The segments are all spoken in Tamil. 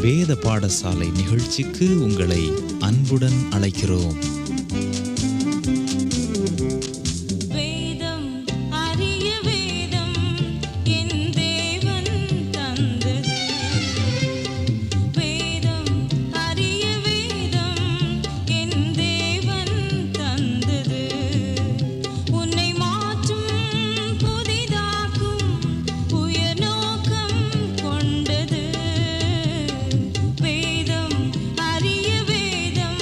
வேத பாடசாலை நிகழ்ச்சிக்கு உங்களை அன்புடன் அழைக்கிறோம். வேதம் அறிய வேதம் என் தேவன் தந்தது. வேதம் அறிய வேதம் என் தேவன் தந்தது. உன்னை மாற்றும் புதிதாக்கும் உயர் நோக்கம் கொண்டது. வேதம் அறிய வேதம்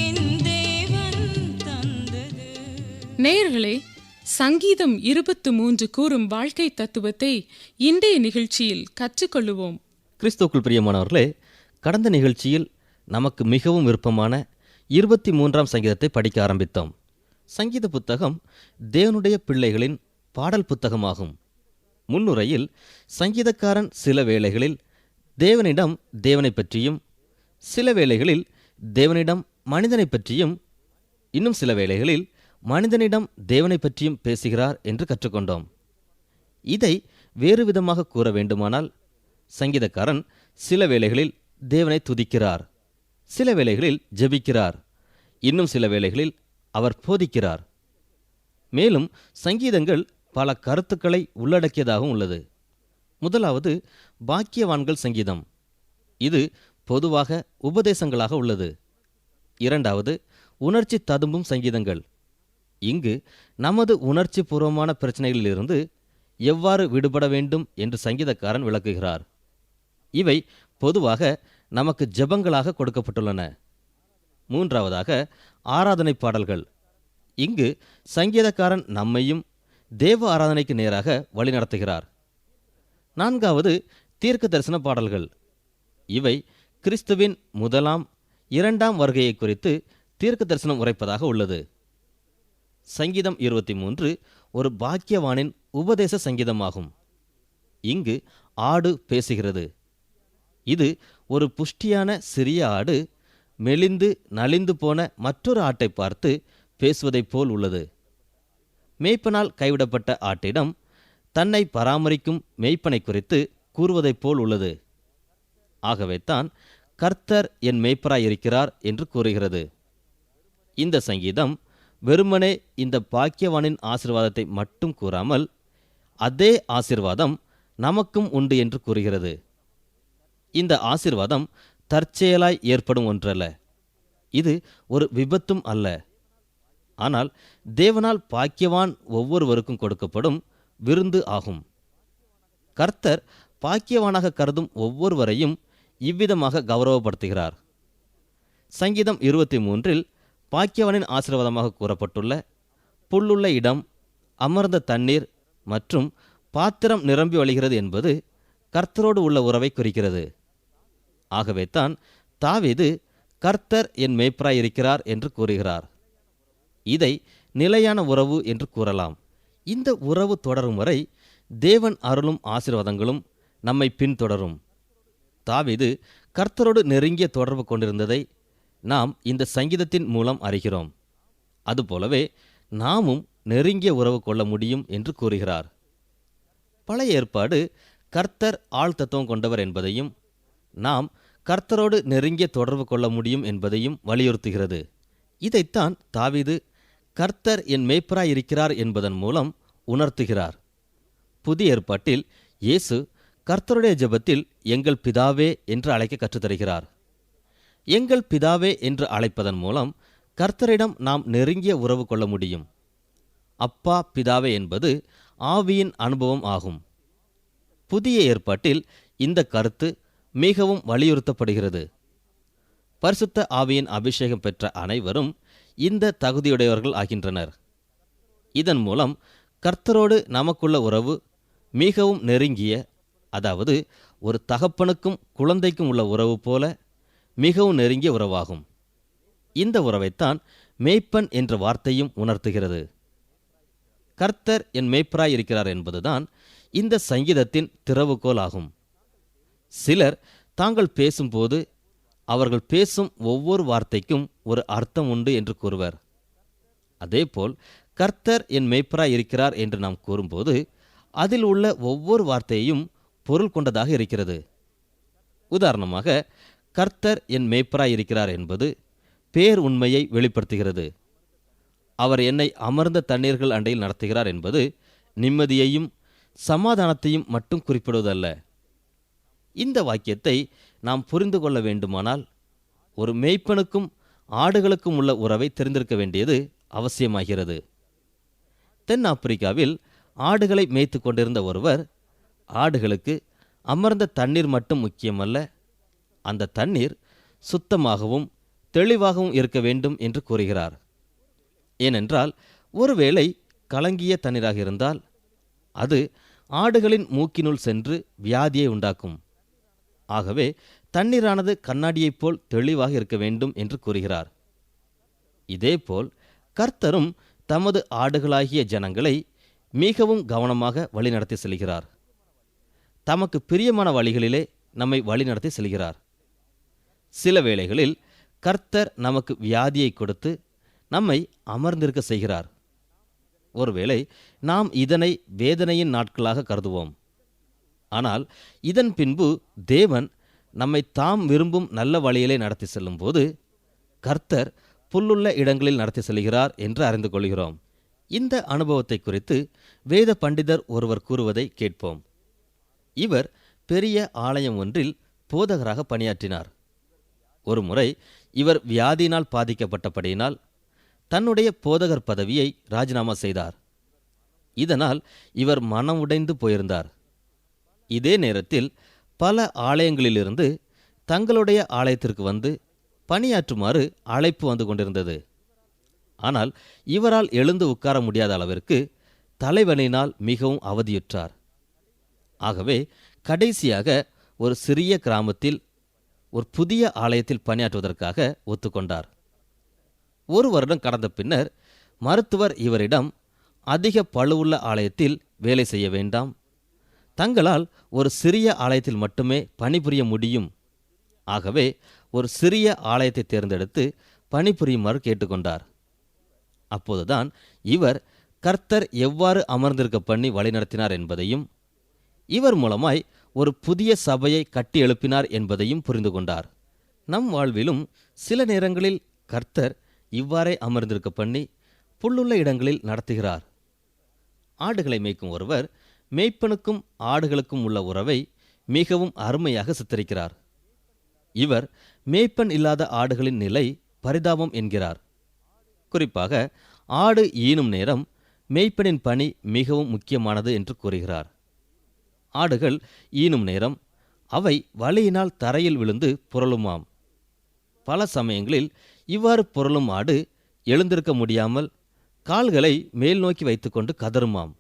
என் தேவன் தந்தது. நேயர்களே, சங்கீதம் 23 கூறும் வாழ்க்கை தத்துவத்தை இன்றைய நிகழ்ச்சியில் கற்றுக்கொள்ளுவோம். கிறிஸ்துவுக்குள் பிரியமானவர்களே, கடந்த நிகழ்ச்சியில் நமக்கு மிகவும் விருப்பமான 23ஆம் சங்கீதத்தை படிக்க ஆரம்பித்தோம். சங்கீத புத்தகம் தேவனுடைய பிள்ளைகளின் பாடல் புத்தகமாகும். முன்னுரையில் சங்கீதக்காரன் சில வேளைகளில் தேவனிடம் தேவனை பற்றியும், சில வேளைகளில் தேவனிடம் மனிதனை பற்றியும், இன்னும் சில வேளைகளில் மனிதனிடம் தேவனை பற்றியும் பேசுகிறார் என்று கற்றுக்கொண்டோம். இதை வேறு விதமாக கூற வேண்டுமானால், சங்கீதக்காரன் சில வேளைகளில் தேவனை துதிக்கிறார், சில வேளைகளில் ஜெபிக்கிறார், இன்னும் சில வேளைகளில் அவர் போதிக்கிறார். மேலும் சங்கீதங்கள் பல கருத்துக்களை உள்ளடக்கியதாகவும் உள்ளது. முதலாவது பாக்கியவான்கள் சங்கீதம். இது பொதுவாக உபதேசங்களாக உள்ளது. இரண்டாவது உணர்ச்சி ததும்பும் சங்கீதங்கள். இங்கு நமது உணர்ச்சி பூர்வமான பிரச்சனைகளிலிருந்து எவ்வாறு விடுபட வேண்டும் என்று சங்கீதக்காரன் விளக்குகிறார். இவை பொதுவாக நமக்கு ஜெபங்களாக கொடுக்கப்பட்டுள்ளன. மூன்றாவதாக ஆராதனை பாடல்கள். இங்கு சங்கீதக்காரன் நம்மையும் தேவ ஆராதனைக்கு நேராக வழிநடத்துகிறார். நான்காவது தீர்க்க தரிசன பாடல்கள். இவை கிறிஸ்துவின் முதலாம், இரண்டாம் வருகையை குறித்து தீர்க்க தரிசனம் உரைப்பதாக உள்ளது. சங்கீதம் 23 ஒரு பாக்கியவானின் உபதேச சங்கீதமாகும். இங்கு ஆடு பேசுகிறது. இது ஒரு புஷ்டியான சிறிய ஆடு மெலிந்து நலிந்து போன மற்றொரு ஆட்டை பார்த்து பேசுவதைப் போல் உள்ளது. மேய்ப்பனால் கைவிடப்பட்ட ஆட்டிடம் தன்னை பராமரிக்கும் மேய்ப்பனை குறித்து கூறுவதைப் போல் உள்ளது. ஆகவேதான் கர்த்தர் என் மேய்ப்பராயிருக்கிறார் என்று கூறுகிறது. இந்த சங்கீதம் வெறுமனே இந்த பாக்கியவானின் ஆசீர்வாதத்தை மட்டும் கூறாமல், அதே ஆசீர்வாதம் நமக்கும் உண்டு என்று கூறுகிறது. இந்த ஆசீர்வாதம் தற்செயலாய் ஏற்படும் ஒன்றல்ல. இது ஒரு விபத்தும் அல்ல. ஆனால் தேவனால் பாக்கியவான் ஒவ்வொருவருக்கும் கொடுக்கப்படும் விருந்து ஆகும். கர்த்தர் பாக்கியவானாக கருதும் ஒவ்வொருவரையும் இவ்விதமாக கௌரவப்படுத்துகிறார். சங்கீதம் 23 பாக்கியவானின் ஆசீர்வாதமாக கூறப்பட்டுள்ள புல்லுள்ள இடம், அமர்ந்த தண்ணீர் மற்றும் பாத்திரம் நிரம்பி வழிகிறது என்பது கர்த்தரோடு உள்ள உறவை குறிக்கிறது. ஆகவேதான் தாவீது கர்த்தர் என் மேய்ப்பராயிருக்கிறார் என்று கூறுகிறார். இதை நிலையான உறவு என்று கூறலாம். இந்த உறவு தொடரும் வரை தேவன் அருளும் ஆசீர்வாதங்களும் நம்மை பின்தொடரும். தாவீது கர்த்தரோடு நெருங்கிய தொடர்பு கொண்டிருந்ததை நாம் இந்த சங்கீதத்தின் மூலம் அறிகிறோம். அதுபோலவே நாமும் நெருங்கிய உறவு கொள்ள முடியும் என்று கூறுகிறார். பழைய ஏற்பாடு கர்த்தர் ஆழ்தத்துவம் கொண்டவர் என்பதையும், நாம் கர்த்தரோடு நெருங்கிய தொடர்பு கொள்ள முடியும் என்பதையும் வலியுறுத்துகிறது. இதைத்தான் தாவீது கர்த்தர் என் மேய்ப்பராயிருக்கிறார் என்பதன் மூலம் உணர்த்துகிறார். புதிய ஏற்பாட்டில் இயேசு கர்த்தருடைய ஜெபத்தில் எங்கள் பிதாவே என்று அழைக்க கற்றுத்தருகிறார். எங்கள் பிதாவே என்று அழைப்பதன் மூலம் கர்த்தரிடம் நாம் நெருங்கிய உறவு கொள்ள முடியும். அப்பா பிதாவே என்பது ஆவியின் அனுபவம் ஆகும். புதிய ஏற்பாட்டில் இந்த கருத்து மிகவும் வலியுறுத்தப்படுகிறது. பரிசுத்த ஆவியின் அபிஷேகம் பெற்ற அனைவரும் இந்த தகுதியுடையவர்கள் ஆகின்றனர். இதன் மூலம் கர்த்தரோடு நமக்குள்ள உறவு மிகவும் நெருங்கிய, அதாவது ஒரு தகப்பனுக்கும் குழந்தைக்கும் உள்ள உறவு போல மிகவும் நெருங்கிய உறவாகும். இந்த உறவைத்தான் மேய்ப்பன் என்ற வார்த்தையும் உணர்த்துகிறது. கர்த்தர் என் மேய்ப்பராய் இருக்கிறார் என்பதுதான் இந்த சங்கீதத்தின் திறவுகோல் ஆகும். சிலர் தாங்கள் பேசும்போது அவர்கள் பேசும் ஒவ்வொரு வார்த்தைக்கும் ஒரு அர்த்தம் உண்டு என்று கூறுவர். அதேபோல் கர்த்தர் என் மேய்ப்பராய் இருக்கிறார் என்று நாம் கூறும்போது அதில் உள்ள ஒவ்வொரு வார்த்தையும் பொருள் கொண்டதாக இருக்கிறது. உதாரணமாக, கர்த்தர் என் மேய்ப்பராய் இருக்கிறார் என்பது பேர் உண்மையை வெளிப்படுத்துகிறது. அவர் என்னை அமர்ந்த தண்ணீர்கள் அண்டையில் நடத்துகிறார் என்பது நிம்மதியையும் சமாதானத்தையும் மட்டும் குறிப்பிடுவதல்ல. இந்த வாக்கியத்தை நாம் புரிந்து கொள்ள வேண்டுமானால் ஒரு மேய்ப்பனுக்கும் ஆடுகளுக்கும் உள்ள உறவை தெரிந்திருக்க வேண்டியது அவசியமாகிறது. தென்னாப்பிரிக்காவில் ஆடுகளை மேய்த்து கொண்டிருந்த ஒருவர், ஆடுகளுக்கு அமர்ந்த தண்ணீர் மட்டும் முக்கியமல்ல, அந்த தண்ணீர் சுத்தமாகவும் தெளிவாகவும் இருக்க வேண்டும் என்று கூறுகிறார். ஏனென்றால் ஒருவேளை கலங்கிய தண்ணீராக இருந்தால் அது ஆடுகளின் மூக்கினுள் சென்று வியாதியை உண்டாக்கும். ஆகவே தண்ணீரானது கண்ணாடியைப் போல் தெளிவாக இருக்க வேண்டும் என்று கூறுகிறார். இதேபோல் கர்த்தரும் தமது ஆடுகளாகிய ஜனங்களை மிகவும் கவனமாக வழிநடத்தி செல்கிறார். தமக்கு பிரியமான வழிகளிலே நம்மை வழிநடத்தி செல்கிறார். சில வேளைகளில் கர்த்தர் நமக்கு வியாதியை கொடுத்து நம்மை அமர்ந்திருக்க செய்கிறார். ஒருவேளை நாம் இதனை வேதனையின் நாட்களாக கருதுவோம். ஆனால் இதன் பின்பு தேவன் நம்மை தாம் விரும்பும் நல்ல வழியிலே நடத்தி செல்லும் போது கர்த்தர் புல்லுள்ள இடங்களில் நடத்தி செல்கிறார் என்று அறிந்து கொள்கிறோம். இந்த அனுபவத்தை குறித்து வேத பண்டிதர் ஒருவர் கூறுவதை கேட்போம். இவர் பெரிய ஆலயம் ஒன்றில் போதகராக பணியாற்றினார். ஒருமுறை இவர் வியாதியினால் பாதிக்கப்பட்டபடியினால் தன்னுடைய போதகர் பதவியை ராஜினாமா செய்தார். இதனால் இவர் மனம் உடைந்து போயிருந்தார். இதே நேரத்தில் பல ஆலயங்களிலிருந்து தங்களுடைய ஆலயத்திற்கு வந்து பணியாற்றுமாறு அழைப்பு வந்து கொண்டிருந்தது. ஆனால் இவரால் எழுந்து உட்கார முடியாத அளவிற்கு தலைவலியினால் மிகவும் அவதியுற்றார். ஆகவே கடைசியாக ஒரு சிறிய கிராமத்தில் ஒரு புதிய ஆலயத்தில் பணியாற்றுவதற்காக ஒத்துக்கொண்டார். 1 வருடம் கடந்த பின்னர் மருத்துவர் இவரிடம், அதிக பளுவுள்ள ஆலயத்தில் வேலை செய்ய வேண்டாம், தங்களால் ஒரு சிறிய ஆலயத்தில் மட்டுமே பணிபுரிய முடியும், ஆகவே ஒரு சிறிய ஆலயத்தை தேர்ந்தெடுத்து பணிபுரியுமாறு கேட்டுக்கொண்டார். அப்போதுதான் இவர் கர்த்தர் எவ்வாறு அமர்ந்திருக்க பண்ணி வழிநடத்தினார் என்பதையும் இவர் மூலமாய் ஒரு புதிய சபையை கட்டி எழுப்பினார் என்பதையும் புரிந்து கொண்டார். நம் வாழ்விலும் சில நேரங்களில் கர்த்தர் இவ்வாறே அமர்ந்திருக்க பண்ணி புல்லுள்ள இடங்களில் நடத்துகிறார். ஆடுகளை மேய்க்கும் ஒருவர் மேய்ப்பனுக்கும் ஆடுகளுக்கும் உள்ள உறவை மிகவும் அருமையாக சித்தரிக்கிறார். இவர் மேய்ப்பன் இல்லாத ஆடுகளின் நிலை பரிதாபம் என்கிறார். குறிப்பாக ஆடு ஈனும் நேரம் மேய்ப்பனின் பணி மிகவும் முக்கியமானது என்று கூறுகிறார். ஆடுகள் ஈனும் நேரம் அவை வலியினால் தரையில் விழுந்து புரளுமாம். பல சமயங்களில் இவ்வாறு புரளும் ஆடு எழுந்திருக்க முடியாமல் கால்களை மேல் நோக்கி வைத்துக்கொண்டு கதறுமாம்.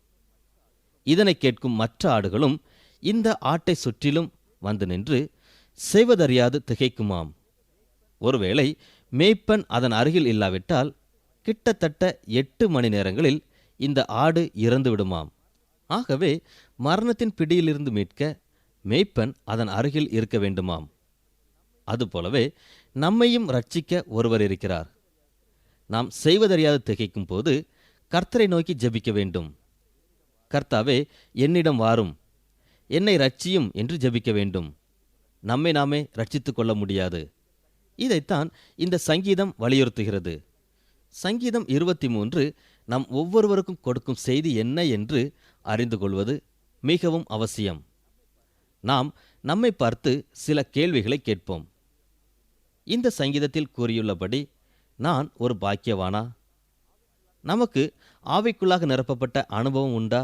இதனை கேட்கும் மற்ற ஆடுகளும் இந்த ஆட்டை சுற்றிலும் வந்து நின்று செய்வதறியாது திகைக்குமாம். ஒருவேளை மேய்ப்பன் அதன் அருகில் இல்லாவிட்டால் கிட்டத்தட்ட 8 மணி நேரங்களில் இந்த ஆடு இறந்து விடுமாம். ஆகவே மரணத்தின் பிடியிலிருந்து மீட்க மேய்ப்பன் அதன் அருகில் இருக்க வேண்டுமாம். அதுபோலவே நம்மையும் ரட்சிக்க ஒருவர் இருக்கிறார். நாம் செய்வதறியாது திகைக்கும் போது கர்த்தரை நோக்கி ஜெபிக்க வேண்டும். கர்த்தாவே, என்னிடம் வாரும், என்னை ரட்சியும் என்று ஜெபிக்க வேண்டும். நம்மை நாமே ரட்சித்துக் கொள்ள முடியாது. இதைத்தான் இந்த சங்கீதம் வலியுறுத்துகிறது. சங்கீதம் 23 நம் ஒவ்வொருவருக்கும் கொடுக்கும் செய்தி என்ன என்று அறிந்து கொள்வது மிகவும் அவசியம். நாம் நம்மை பார்த்து சில கேள்விகளை கேட்போம். இந்த சங்கீதத்தில் கூறியுள்ளபடி நான் ஒரு பாக்கியவானா? நமக்கு ஆவிக்குள்ளாக நிரப்பப்பட்ட அனுபவம் உண்டா?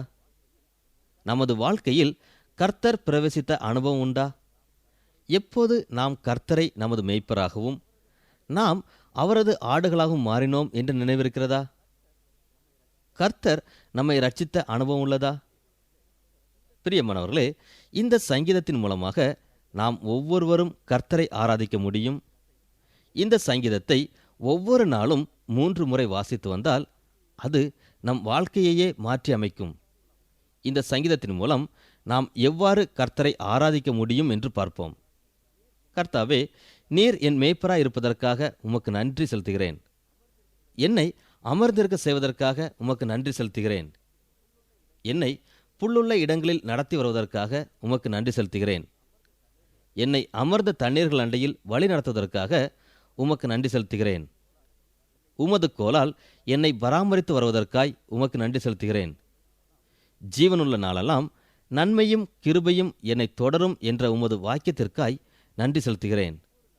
நமது வாழ்க்கையில் கர்த்தர் பிரவேசித்த அனுபவம் உண்டா? எப்போது நாம் கர்த்தரை நமது மேய்ப்பராகவும் நாம் அவரது ஆடுகளாகவும் மாறினோம் என்று நினைவிருக்கிறதா? கர்த்தர் நம்மை ரட்சித்த அனுபவம் உள்ளதா? பிரியமானவர்களே, இந்த சங்கீதத்தின் மூலமாக நாம் ஒவ்வொருவரும் கர்த்தரை ஆராதிக்க முடியும். இந்த சங்கீதத்தை ஒவ்வொரு நாளும் 3 முறை வாசித்து வந்தால் அது நம் வாழ்க்கையையே மாற்றி அமைக்கும். இந்த சங்கீதத்தின் மூலம் நாம் எவ்வாறு கர்த்தரை ஆராதிக்க முடியும் என்று பார்ப்போம். கர்த்தாவே, நீர் என் மேய்ப்பராய் இருப்பதற்காக உமக்கு நன்றி செலுத்துகிறேன். என்னை அமர்ந்திருக்க செய்வதற்காக உமக்கு நன்றி செலுத்துகிறேன். என்னை புல்லுள்ள இடங்களில் நடத்தி வருவதற்காக உமக்கு நன்றி செலுத்துகிறேன். என்னை அமர்ந்த தண்ணீர்கள் அண்டையில் வழி நடத்துவதற்காக உமக்கு நன்றி செலுத்துகிறேன். உமது கோலால் என்னை பராமரித்து வருவதற்காய் உமக்கு நன்றி செலுத்துகிறேன். ஜீவனுள்ள நாளெல்லாம் நன்மையும் கிருபையும் என்னை தொடரும் என்ற உமது வாக்கியத்திற்காய் நன்றி செலுத்துகிறேன்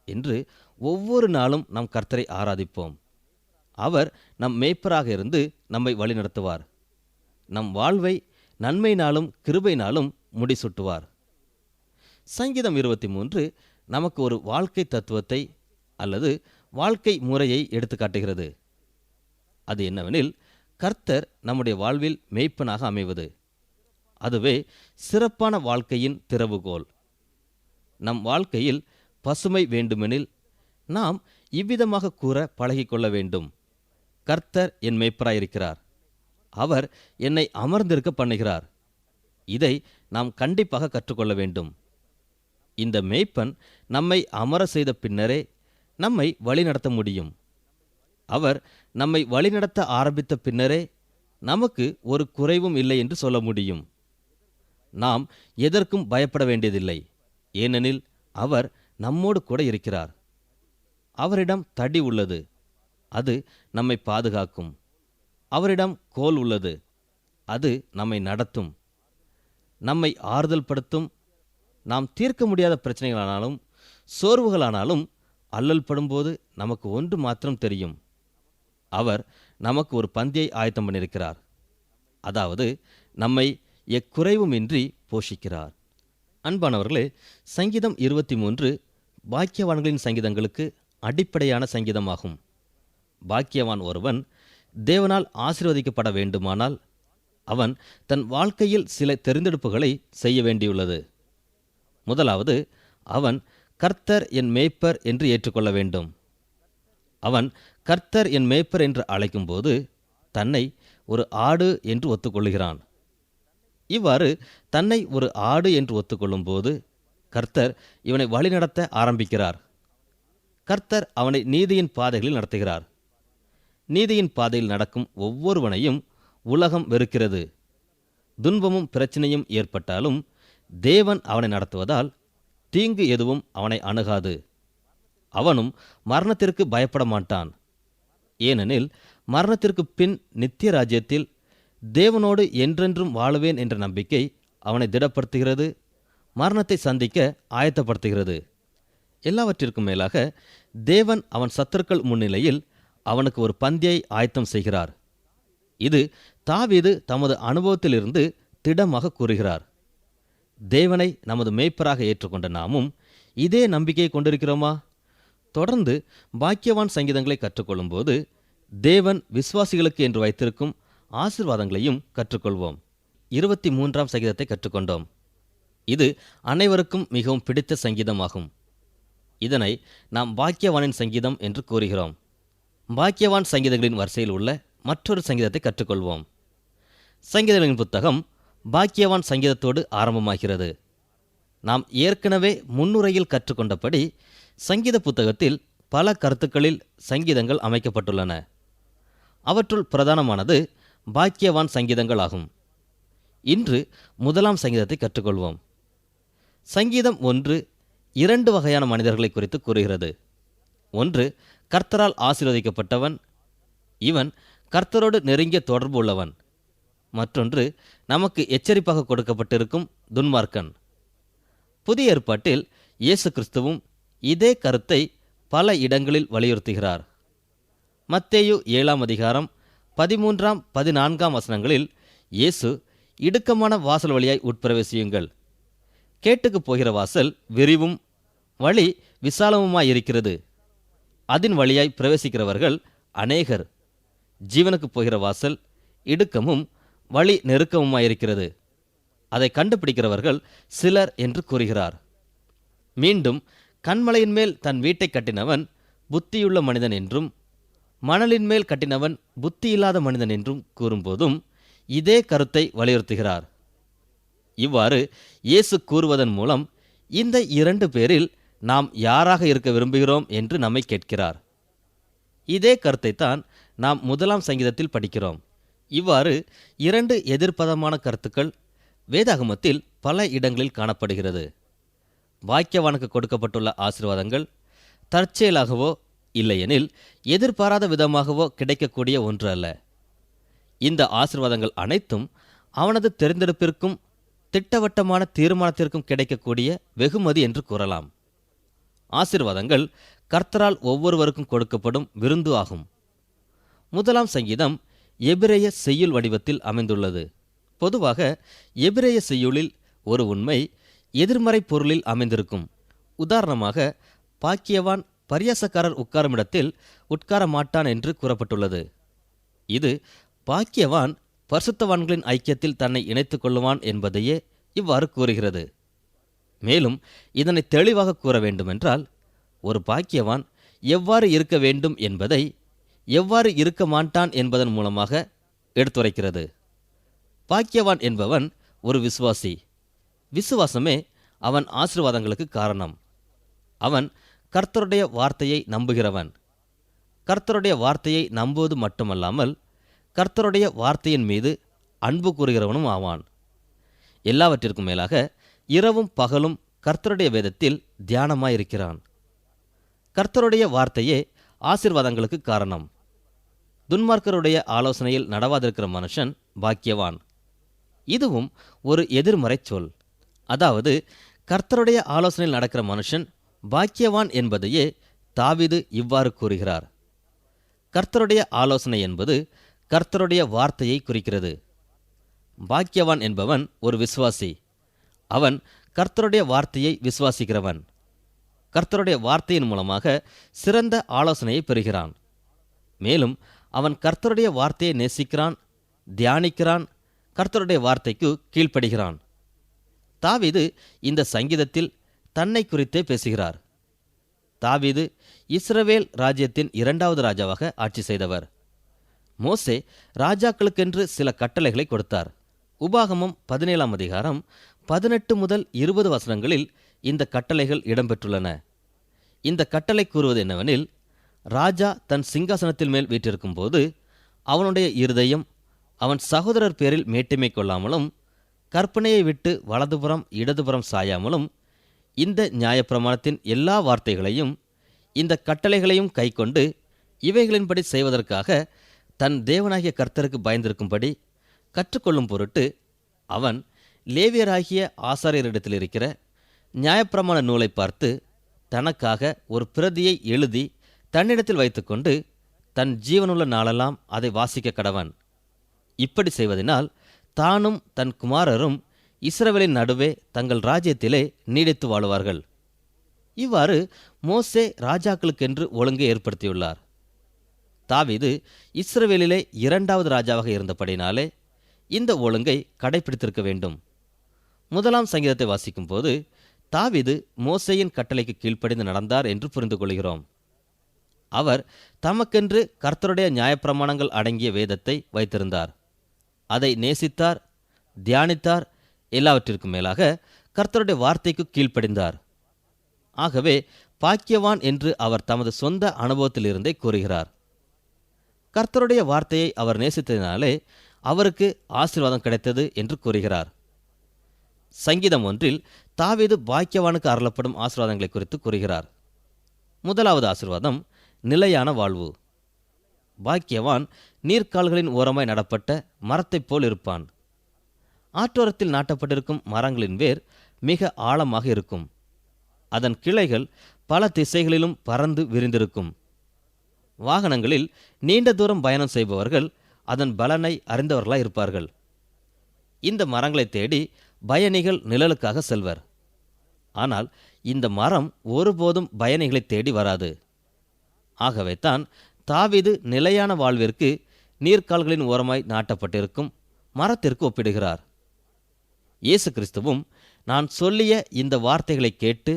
என்று ஒவ்வொரு நாளும் நம் கர்த்தரை ஆராதிப்போம். அவர் நம் மேய்ப்பராக இருந்து நம்மை வழிநடத்துவார். நம் வாழ்வை நன்மையினாலும் கிருபையினாலும் முடிசூட்டுவார். சங்கீதம் 23 நமக்கு ஒரு வாழ்க்கை தத்துவத்தை அல்லது வாழ்க்கை முறையை எடுத்து காட்டுகிறது. அது என்னவெனில், கர்த்தர் நம்முடைய வாழ்வில் மேய்ப்பனாக அமைவது. அதுவே சிறப்பான வாழ்க்கையின் திறவுகோல். நம் வாழ்க்கையில் பசுமை வேண்டுமெனில் நாம் இவ்விதமாக கூற பழகிக்கொள்ள வேண்டும். கர்த்தர் என் மேய்ப்பராயிருக்கிறார். அவர் என்னை அமர்ந்திருக்க பண்ணுகிறார். இதை நாம் கண்டிப்பாக கற்றுக்கொள்ள வேண்டும். இந்த மேய்ப்பன் நம்மை அமர செய்த பின்னரே நம்மை வழிநடத்த முடியும். அவர் நம்மை வழிநடத்த ஆரம்பித்த பின்னரே நமக்கு ஒரு குறைவும் இல்லை என்று சொல்ல முடியும். நாம் எதற்கும் பயப்பட வேண்டியதில்லை. ஏனெனில் அவர் நம்மோடு கூட இருக்கிறார். அவரிடம் தடி உள்ளது, அது நம்மை பாதுகாக்கும். அவரிடம் கோல் உள்ளது, அது நம்மை நடத்தும், நம்மை ஆறுதல் படுத்தும். நாம் தீர்க்க முடியாத பிரச்சனைகளானாலும் சோர்வுகளானாலும் அல்லல் படும்போது நமக்கு ஒன்று மாத்திரம் தெரியும். அவர் நமக்கு ஒரு பந்தியை ஆயத்தம் பண்ணியிருக்கிறார். அதாவது நம்மை எக்குறைவுமின்றி போஷிக்கிறார். அன்பானவர்களே, சங்கீதம் 23 பாக்கியவான்களின் சங்கீதங்களுக்கு அடிப்படையான சங்கீதமாகும். பாக்கியவான் ஒருவன் தேவனால் ஆசீர்வதிக்கப்பட வேண்டுமானால் அவன் தன் வாழ்க்கையில் சில தெரிந்தெடுப்புகளை செய்ய வேண்டியுள்ளது. முதலாவது, அவன் கர்த்தர் என் மேய்ப்பர் என்று ஏற்றுக்கொள்ள வேண்டும். அவன் கர்த்தர் என் மேய்ப்பர் என்று அழைக்கும்போது தன்னை ஒரு ஆடு என்று ஒத்துக்கொள்கிறான். இவ்வாறு தன்னை ஒரு ஆடு என்று ஒத்துக்கொள்ளும் போது கர்த்தர் இவனை வழிநடத்த ஆரம்பிக்கிறார். கர்த்தர் அவனை நீதியின் பாதைகளில் நடத்துகிறார். நீதியின் பாதையில் நடக்கும் ஒவ்வொருவனையும் உலகம் வெறுக்கிறது. துன்பமும் பிரச்சனையும் ஏற்பட்டாலும் தேவன் அவனை நடத்துவதால் தீங்கு எதுவும் அவனை அணுகாது. அவனும் மரணத்திற்கு பயப்பட மாட்டான். ஏனெனில் மரணத்திற்கு பின் நித்திய ராஜ்யத்தில் தேவனோடு என்றென்றும் வாழுவேன் என்ற நம்பிக்கை அவனை திடப்படுத்துகிறது, மரணத்தை சந்திக்க ஆயத்தப்படுத்துகிறது. எல்லாவற்றிற்கும் மேலாக தேவன் அவன் சத்துருக்கள் முன்னிலையில் அவனுக்கு ஒரு பந்தியை ஆயத்தம் செய்கிறார். இது தாவீது தமது அனுபவத்திலிருந்து திடமாக கூறுகிறார். தேவனை நமது மேய்ப்பராக ஏற்றுக்கொண்ட நாமும் இதே நம்பிக்கையை கொண்டிருக்கிறோமா? தொடர்ந்து பாக்கியவான் சங்கீதங்களை கற்றுக்கொள்ளும்போது தேவன் விசுவாசிகளுக்கு என்று வைத்திருக்கும் ஆசீர்வாதங்களையும் கற்றுக்கொள்வோம். 23ஆம் சங்கீதத்தை கற்றுக்கொண்டோம். இது அனைவருக்கும் மிகவும் பிடித்த சங்கீதமாகும். இதனை நாம் பாக்கியவானின் சங்கீதம் என்று கூறுகிறோம். பாக்கியவான் சங்கீதங்களின் வரிசையில் உள்ள மற்றொரு சங்கீதத்தை கற்றுக்கொள்வோம். சங்கீதங்களின் புத்தகம் பாக்கியவான் சங்கீதத்தோடு ஆரம்பமாகிறது. நாம் ஏற்கனவே முன்னுரையில் கற்றுக்கொண்டபடி சங்கீத புத்தகத்தில் பல கருத்துக்களில் சங்கீதங்கள் அமைக்கப்பட்டுள்ளன. அவற்றுள் பிரதானமானது பாக்கியவான் சங்கீதங்கள் ஆகும். இன்று முதலாம் சங்கீதத்தை கற்றுக்கொள்வோம். சங்கீதம் 1 2 வகையான மனிதர்களை குறித்து கூறுகிறது. ஒன்று, கர்த்தரால் ஆசீர்வதிக்கப்பட்டவன். இவன் கர்த்தரோடு நெருங்கிய தொடர்பு உள்ளவன். மற்றொன்று, நமக்கு எச்சரிப்பாக கொடுக்கப்பட்டிருக்கும் துன்மார்க்கன். புதிய ஏற்பாட்டில் இயேசு கிறிஸ்துவும் இதே கருத்தை பல இடங்களில் வலியுறுத்துகிறார். மத்தேயு 7ஆம் அதிகாரம் 13ஆம் 14ஆம் வசனங்களில் இயேசு, இடுக்கமான வாசல் வழியாய் உட்பிரவேசியுங்கள். கேட்டுக்கு போகிற வாசல் விரிவும் வழி விசாலமுமாயிருக்கிறது. அதன் வழியாய் பிரவேசிக்கிறவர்கள் அநேகர். ஜீவனுக்கு போகிற வாசல் இடுக்கமும் வழி நெருக்கமுமாயிருக்கிறது. அதை கண்டுபிடிக்கிறவர்கள் சிலர் என்று கூறுகிறார். மீண்டும், கண்மலையின் மேல் தன் வீட்டை கட்டினவன் புத்தியுள்ள மனிதன் என்றும் மணலின் மேல் கட்டினவன் புத்தியில்லாத மனிதன் என்றும் கூறும்போதும் இதே கருத்தை வலியுறுத்துகிறார். இவ்வாறு இயேசு கூறுவதன் மூலம் இந்த 2 பேரில் நாம் யாராக இருக்க விரும்புகிறோம் என்று நம்மை கேட்கிறார். இதே கருத்தைத்தான் நாம் முதலாம் சங்கீதத்தில் படிக்கிறோம். இவ்வாறு 2 எதிர்ப்பதமான கருத்துக்கள் வேதாகமத்தில் பல இடங்களில் காணப்படுகிறது. பாக்கியவானுக்கு கொடுக்கப்பட்டுள்ள ஆசீர்வாதங்கள் தற்செயலாகவோ இல்லையெனில் எதிர்பாராத விதமாகவோ கிடைக்கக்கூடிய ஒன்று அல்ல. இந்த ஆசீர்வாதங்கள் அனைத்தும் அவனது தெரிந்தெடுப்பிற்கும் திட்டவட்டமான தீர்மானத்திற்கும் கிடைக்கக்கூடிய வெகுமதி என்று கூறலாம். ஆசீர்வாதங்கள் கர்த்தரால் ஒவ்வொருவருக்கும் கொடுக்கப்படும் விருந்து ஆகும். 1 சங்கீதம் எபிரேய செய்யுள் வடிவத்தில் அமைந்துள்ளது. பொதுவாக எபிரேய செய்யுளில் ஒரு உண்மை எதிர்மறை பொருளில் அமைந்திருக்கும். உதாரணமாக, பாக்கியவான் பரியாசக்காரர் உட்காரும் இடத்தில் உட்கார மாட்டான் என்று கூறப்பட்டுள்ளது. இது பாக்கியவான் பரிசுத்தவான்களின் ஐக்கியத்தில் தன்னை இணைத்துக் கொள்ளுவான் என்பதையே இவ்வாறு கூறுகிறது. மேலும் இதனை தெளிவாக கூற வேண்டுமென்றால், ஒரு பாக்கியவான் எவ்வாறு இருக்க வேண்டும் என்பதை எவ்வாறு இருக்க மாட்டான் என்பதன் மூலமாக எடுத்துரைக்கிறது. பாக்கியவான் என்பவன் ஒரு விசுவாசி. விசுவாசமே அவன் ஆசீர்வாதங்களுக்கு காரணம். அவன் கர்த்தருடைய வார்த்தையை நம்புகிறவன். கர்த்தருடைய வார்த்தையை நம்புவது மட்டுமல்லாமல் கர்த்தருடைய வார்த்தையின் மீது அன்பு கூறுகிறவனும் ஆவான். எல்லாவற்றிற்கும் மேலாக இரவும் பகலும் கர்த்தருடைய வேதத்தில் தியானமாயிருக்கிறான். கர்த்தருடைய வார்த்தையே ஆசீர்வாதங்களுக்கு காரணம். துன்மார்க்கருடைய ஆலோசனையில் நடவாதிருக்கிற மனுஷன் பாக்கியவான். இதுவும் ஒரு எதிர்மறை சொல். அதாவது கர்த்தருடைய ஆலோசனையில் நடக்கிற மனுஷன் பாக்கியவான் என்பதையே தாவீது இவ்வாறு கூறுகிறார். கர்த்தருடைய ஆலோசனை என்பது கர்த்தருடைய வார்த்தையை குறிக்கிறது. பாக்கியவான் என்பவன் ஒரு விசுவாசி. அவன் கர்த்தருடைய வார்த்தையை விசுவாசிக்கிறவன். கர்த்தருடைய வார்த்தையின் மூலமாக சிறந்த ஆலோசனையை பெறுகிறான். மேலும் அவன் கர்த்தருடைய வார்த்தையை நேசிக்கிறான், தியானிக்கிறான், கர்த்தருடைய வார்த்தைக்கு கீழ்ப்படுகிறான். தாவீது இந்த சங்கீதத்தில் தன்னை குறித்தே பேசுகிறார். தாவீது இஸ்ரவேல் ராஜ்யத்தின் 2வது ராஜாவாக ஆட்சி செய்தவர். மோசே ராஜாக்களுக்கென்று சில கட்டளைகளை கொடுத்தார். உபாகமம் 17 அதிகாரம் 18 முதல் 20 வசனங்களில் இந்த கட்டளைகள் இடம்பெற்றுள்ளன. இந்த கட்டளை கூறுவது என்னவெனில், ராஜா தன் சிங்காசனத்தில் மேல் வீற்றிருக்கும் போது அவனுடைய இருதயம் அவன் சகோதரர் பேரில் மேட்டிமை கொள்ளாமலும் கற்பனையை விட்டு வலதுபுறம் இடதுபுறம் சாயாமலும் இந்த நியாயப்பிரமாணத்தின் எல்லா வார்த்தைகளையும் இந்த கட்டளைகளையும் கைக்கொண்டு இவைகளின்படி செய்வதற்காக தன் தேவனாகிய கர்த்தருக்கு பயந்திருக்கும்படி கற்றுக்கொள்ளும் பொருட்டு அவன் லேவியராகிய ஆசாரியரிடத்தில் இருக்கிற நியாயப்பிரமாண நூலை பார்த்து தனக்காக ஒரு பிரதியை எழுதி தன்னிடத்தில் வைத்துக்கொண்டு தன் ஜீவனுள்ள நாளெல்லாம் அதை வாசிக்க கடவன். இப்படி செய்வதனால் தானும் தன் குமாரரும் இஸ்ரவேலின் நடுவே தங்கள் ராஜ்யத்திலே நீடித்து வாழுவார்கள். இவ்வாறு மோசே ராஜாக்களுக்கென்று ஒழுங்கை ஏற்படுத்தியுள்ளார். தாவீது இஸ்ரவேலிலே 2வது ராஜாவாக இருந்தபடினாலே இந்த ஒழுங்கை கடைபிடித்திருக்க வேண்டும். 1 சங்கீதத்தை வாசிக்கும் போது தாவீது மோசேயின் கட்டளைக்கு கீழ்ப்படிந்து நடந்தார் என்று புரிந்து கொள்கிறோம். அவர் தமக்கென்று கர்த்தருடைய நியாயப்பிரமாணங்கள் அடங்கிய வேதத்தை வைத்திருந்தார். அதை நேசித்தார், தியானித்தார். எல்லாவற்றிற்கும் மேலாக கர்த்தருடைய வார்த்தைக்கு கீழ்ப்படிந்தார். ஆகவே பாக்கியவான் என்று அவர் தமது சொந்த அனுபவத்திலிருந்தே கூறுகிறார். கர்த்தருடைய வார்த்தையை அவர் நேசித்ததினாலே அவருக்கு ஆசீர்வாதம் கிடைத்தது என்று கூறுகிறார். சங்கீதம் 1 தாவீது பாக்கியவானுக்கு அருளப்படும் ஆசீர்வாதங்களை குறித்து கூறுகிறார். 1வது ஆசீர்வாதம் நிலையான வாழ்வு. பாக்கியவான் நீர்க்கால்களின் ஓரமாய் நடப்பட்ட மரத்தைப் போல் இருப்பான். ஆற்றோரத்தில் நாட்டப்பட்டிருக்கும் மரங்களின் வேர் மிக ஆழமாக இருக்கும். அதன் கிளைகள் பல திசைகளிலும் பறந்து விரிந்திருக்கும். வாகனங்களில் நீண்ட தூரம் பயணம் செய்பவர்கள் அதன் பலனை அறிந்தவர்களாய் இருப்பார்கள். இந்த மரங்களை தேடி பயணிகள் நிழலுக்காக செல்வர். ஆனால் இந்த மரம் ஒருபோதும் பயணிகளை தேடி வராது. ஆகவே தான் தாவீது நிலையான வாழ்விற்கு நீர்க்கால்களின் ஓரமாய் நாட்டப்பட்டிருக்கும் மரத்திற்கு ஒப்பிடுகிறார். இயேசு கிறிஸ்துவும், நான் சொல்லிய இந்த வார்த்தைகளை கேட்டு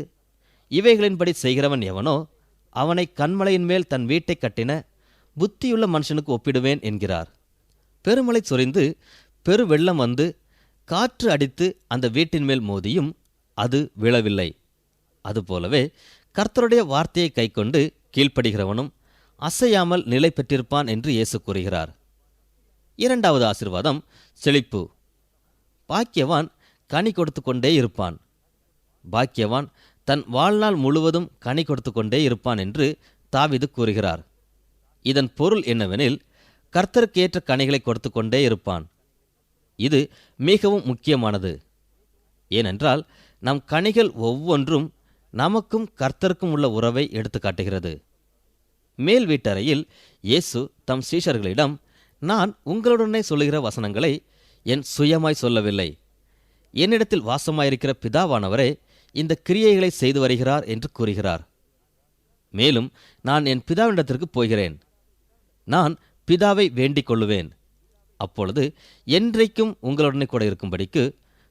இவைகளின்படி செய்கிறவன் எவனோ அவனை கன்மலையின் மேல் தன் வீட்டை கட்டின புத்தியுள்ள மனுஷனுக்கு ஒப்பிடுவேன் என்கிறார். பெருமழை சொரிந்து பெருவெள்ளம் வந்து காற்று அடித்து அந்த வீட்டின் மேல் மோதியும் அது விழவில்லை. அதுபோலவே கர்த்தருடைய வார்த்தையை கைக்கொண்டு கீழ்ப்படுகிறவனும் அசையாமல் நிலை பெற்றிருப்பான் என்று இயேசு கூறுகிறார். 2வது ஆசீர்வாதம் செழிப்பு. பாக்கியவான் கனி கொடுத்து கொண்டே இருப்பான். பாக்கியவான் தன் வாழ்நாள் முழுவதும் கனி கொடுத்து கொண்டே இருப்பான் என்று தாவீது கூறுகிறார். இதன் பொருள் என்னவெனில், கர்த்தருக்கு ஏற்ற கனிகளை கொடுத்து கொண்டே இருப்பான். இது மிகவும் முக்கியமானது. ஏனென்றால் நம் கனிகள் ஒவ்வொன்றும் நமக்கும் கர்த்தருக்கும் உள்ள உறவை எடுத்து காட்டுகிறது. மேல் வீட்டறையில் இயேசு தம் சீஷர்களிடம், நான் உங்களுடனே சொல்லுகிற வசனங்களை என் சுயமாய் சொல்லவில்லை, என்னிடத்தில் வாசமாயிருக்கிற பிதாவானவரே இந்த கிரியைகளை செய்து வருகிறார் என்று கூறுகிறார். மேலும் நான் என் பிதாவினிடத்திற்கு போகிறேன். நான் பிதாவை வேண்டிக் கொள்ளுவேன். அப்பொழுது என்றைக்கும் உங்களுடனே கூட இருக்கும்படிக்கு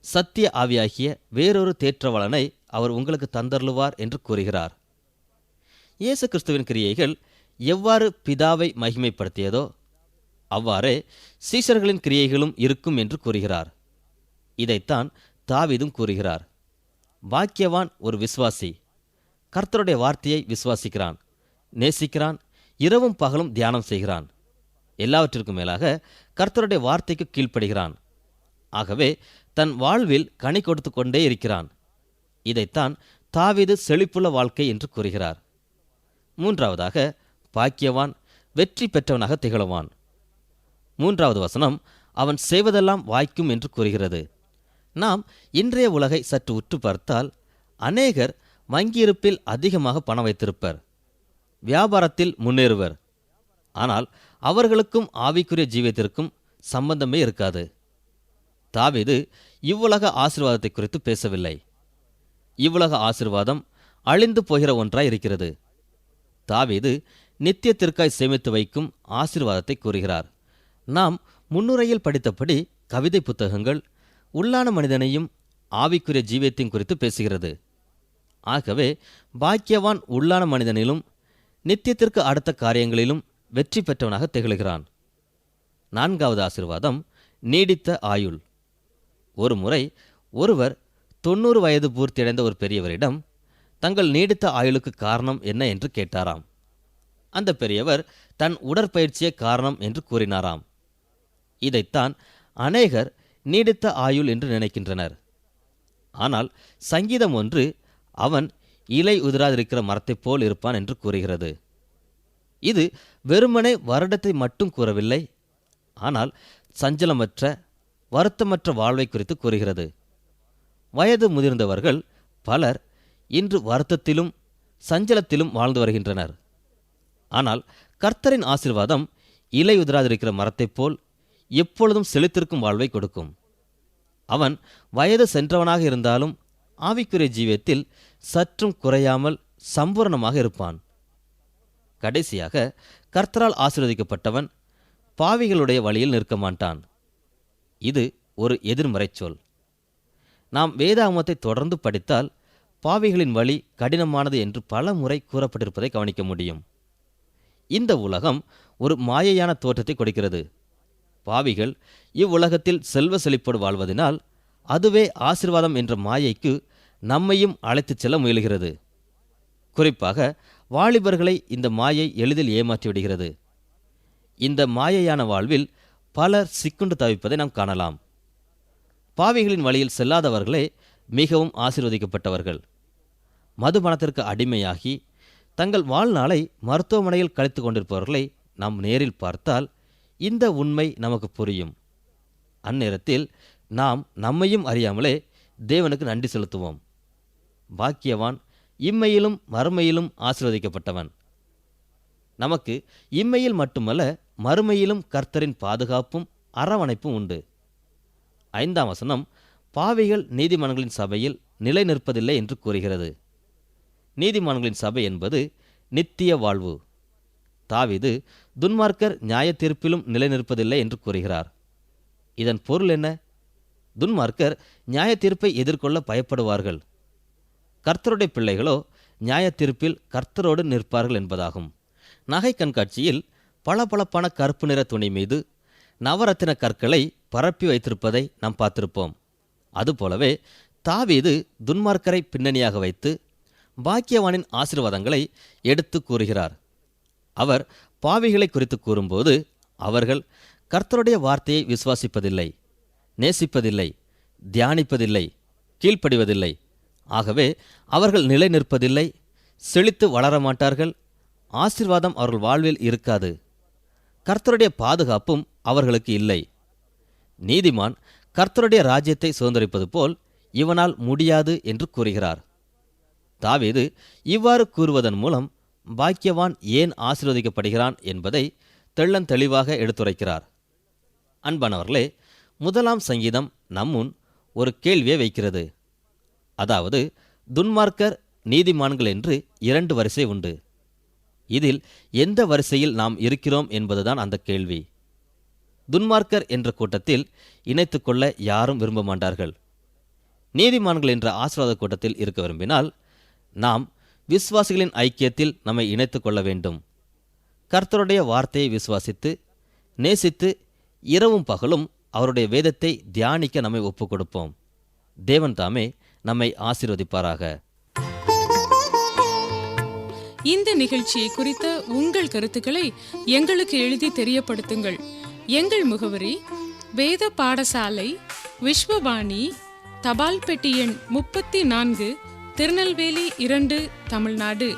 சத்திய ஆவியாகிய வேறொரு தேற்றவாளனை அவர் உங்களுக்கு தந்தருளுவார் என்று கூறுகிறார். இயேசு கிறிஸ்துவின் கிரியைகள் எவ்வாறு பிதாவை மகிமைப்படுத்தியதோ அவ்வாறே சீஷர்களின் கிரியைகளும் இருக்கும் என்று கூறுகிறார். இதைத்தான் தாவீதும் கூறுகிறார். பாக்கியவான் ஒரு விசுவாசி, கர்த்தருடைய வார்த்தையை விசுவாசிக்கிறான், நேசிக்கிறான், இரவும் பகலும் தியானம் செய்கிறான், எல்லாவற்றிற்கும் மேலாக கர்த்தருடைய வார்த்தைக்கு கீழ்ப்படுகிறான். ஆகவே தன் வாழ்வில் கனி கொடுத்து கொண்டே இருக்கிறான். இதைத்தான் தாவீது செழிப்புள்ள வாழ்க்கை என்று கூறுகிறார். மூன்றாவதாக, பாக்கியவான் வெற்றி பெற்றவனாக திகழுவான். 3வது வசனம், அவன் செய்வதெல்லாம் வாய்க்கும் என்று கூறுகிறது. நாம் இன்றைய உலகை சற்று உற்று பார்த்தால் அநேகர் வங்கியிருப்பில் அதிகமாக பணம் வைத்திருப்பர், வியாபாரத்தில் முன்னேறுவர். ஆனால் அவர்களுக்கும் ஆவிக்குரிய ஜீவியத்திற்கும் சம்பந்தமே இருக்காது. தாவீது இவ்வுலக ஆசீர்வாதத்தை குறித்து பேசவில்லை. இவ்வுலக ஆசீர்வாதம் அழிந்து போகிற ஒன்றாய் இருக்கிறது. தாவீது நித்தியத்திற்காய் சேமித்து வைக்கும் ஆசீர்வாதத்தை கூறுகிறார். நாம் முன்னுரையில் படித்தபடி கவிதை புத்தகங்கள் உள்ளான மனிதனையும் ஆவிக்குரிய ஜீவியத்தையும் குறித்து பேசுகிறது. ஆகவே பாக்கியவான் உள்ளான மனிதனிலும் நித்தியத்திற்கு அடுத்த காரியங்களிலும் வெற்றி பெற்றவனாக திகழ்கிறான். 4வது ஆசீர்வாதம் நீடித்த ஆயுள். ஒரு முறை ஒருவர் 90 வயது பூர்த்தியடைந்த ஒரு பெரியவரிடம் தங்கள் நீடித்த ஆயுளுக்கு காரணம் என்ன என்று கேட்டாராம். அந்த பெரியவர் தன் உடற்பயிற்சியே காரணம் என்று கூறினாராம். இதைத்தான் அநேகர் நீடித்த ஆயுள் என்று நினைக்கின்றனர். ஆனால் சங்கீதம் 1 அவன் இலை உதிராதிருக்கிற மரத்தைப் போல் இருப்பான் என்று கூறுகிறது. இது வெறுமனே வருடத்தை மட்டும் கூறவில்லை, ஆனால் சஞ்சலமற்ற வருத்தமற்ற வாழ்வை குறித்து கூறுகிறது. வயது முதிர்ந்தவர்கள் பலர் இன்று வருத்தத்திலும் சஞ்சலத்திலும் வாழ்ந்து வருகின்றனர். ஆனால் கர்த்தரின் ஆசீர்வாதம் இலை உதிராதிருக்கிற மரத்தைப் போல் எப்பொழுதும் செழித்திருக்கும் வாழ்வை கொடுக்கும். அவன் வயது சென்றவனாக இருந்தாலும் ஆவிக்குரிய ஜீவியத்தில் சற்றும் குறையாமல் சம்பூர்ணமாக இருப்பான். கடைசியாக, கர்த்தரால் ஆசீர்வதிக்கப்பட்டவன் பாவிகளுடைய வழியில் நிற்க மாட்டான். இது ஒரு எதிர்மறை சொல். நாம் வேதாகமத்தை தொடர்ந்து படித்தால் பாவிகளின் வழி கடினமானது என்று பல முறை கூறப்பட்டிருப்பதை கவனிக்க முடியும். இந்த உலகம் ஒரு மாயையான தோற்றத்தை கொடுக்கிறது. பாவிகள் இவ்வுலகத்தில் செல்வ செழிப்போடு வாழ்வதனால் அதுவே ஆசீர்வாதம் என்ற மாயைக்கு நம்மையும் அழைத்துச் செல்ல முயல்கிறது. குறிப்பாக வாலிபர்களை இந்த மாயை எளிதில் ஏமாற்றிவிடுகிறது. இந்த மாயையான வாழ்வில் பலர் சிக்குண்டு தவிப்பதை நாம் காணலாம். பாவிகளின் வழியில் செல்லாதவர்களே மிகவும் ஆசீர்வதிக்கப்பட்டவர்கள். மதுபானத்திற்கு அடிமையாகி தங்கள் வாழ்நாளை மருத்துவமனையில் கழித்து கொண்டிருப்பவர்களை நாம் நேரில் பார்த்தால் இந்த உண்மை நமக்கு புரியும். அந்நேரத்தில் நாம் நம்மையும் அறியாமலே தேவனுக்கு நன்றி செலுத்துவோம். பாக்கியவான் இம்மையிலும் மறுமையிலும் ஆசீர்வதிக்கப்பட்டவன். நமக்கு இம்மையில் மட்டுமல்ல, மறுமையிலும் கர்த்தரின் பாதுகாப்பும் அரவணைப்பும் உண்டு. 5ஆம் வசனம், பாவிகள் நீதிமான்களின் சபையில் நிலை நிற்பதில்லை என்று கூறுகிறது. நீதிமான்களின் சபை என்பது நித்திய வாழ்வு. தாவீது துன்மார்க்கர் நியாய தீர்ப்பிலும் நிலை நிற்பதில்லை என்று கூறுகிறார். இதன் பொருள் என்ன? துன்மார்க்கர் நியாய தீர்ப்பை எதிர்கொள்ள பயப்படுவார்கள். கர்த்தருடைய பிள்ளைகளோ நியாய தீர்ப்பில் கர்த்தரோடு நிற்பார்கள் என்பதாகும். நகை கண்காட்சியில் பளபளப்பான கருப்பு நிற துணி மீது நவரத்தின கற்களை பரப்பி வைத்திருப்பதை நாம் பார்த்திருப்போம். அதுபோலவே தாவீது துன்மார்க்கரை பின்னணியாக வைத்து பாக்கியவானின் ஆசீர்வாதங்களை எடுத்து கூறுகிறார். அவர் பாவிகளை குறித்து கூறும்போது அவர்கள் கர்த்தருடைய வார்த்தையை விசுவாசிப்பதில்லை, நேசிப்பதில்லை, தியானிப்பதில்லை, கீழ்ப்படிவதில்லை. ஆகவே அவர்கள் நிலை நிற்பதில்லை, செழித்து வளரமாட்டார்கள், ஆசீர்வாதம் அவர்கள் வாழ்வில் இருக்காது. கர்த்தருடைய பாதுகாப்பும் அவர்களுக்கு இல்லை. நீதிமான் கர்த்தருடைய ராஜ்யத்தை சுதந்தரிப்பது போல் இவனால் முடியாது என்று கூறுகிறார். தாவீது இவ்வாறு கூறுவதன் மூலம் பாக்கியவான் ஏன் ஆசீர்வதிக்கப்படுகிறான் என்பதை தெள்ளந்தெளிவாக எடுத்துரைக்கிறார். அன்பானவர்களே, 1ஆம் சங்கீதம் நம்முன் ஒரு கேள்வியை வைக்கிறது. அதாவது, துன்மார்க்கர், நீதிமான்கள் என்று 2 வரிசை உண்டு. இதில் எந்த வரிசையில் நாம் இருக்கிறோம் என்பதுதான் அந்த கேள்வி. துன்மார்க்கர் என்ற கூட்டத்தில் இணைத்து கொள்ள யாரும் விரும்ப மாட்டார்கள். நீதிமான்கள் என்ற ஆசீர்வாத கூட்டத்தில் இருக்க விரும்பினால் நாம் விசுவாசிகளின் ஐக்கியத்தில் நம்மை இணைத்து கொள்ள வேண்டும். கர்த்தருடைய வார்த்தையை விசுவாசித்து நேசித்து இரவும் பகலும் அவருடைய வேதத்தை தியானிக்க நம்மை ஒப்புக் கொடுப்போம். தேவன் தாமே நம்மை ஆசீர்வதிப்பாராக. இந்த நிகழ்ச்சியை குறித்த உங்கள் கருத்துக்களை எங்களுக்கு எழுதி தெரியப்படுத்துங்கள். எங்கள் முகவரி: வேத பாடசாலை, விஸ்வவாணி, தபால் பெட்டி எண் 34, திருநெல்வேலி 2, தமிழ்நாடு.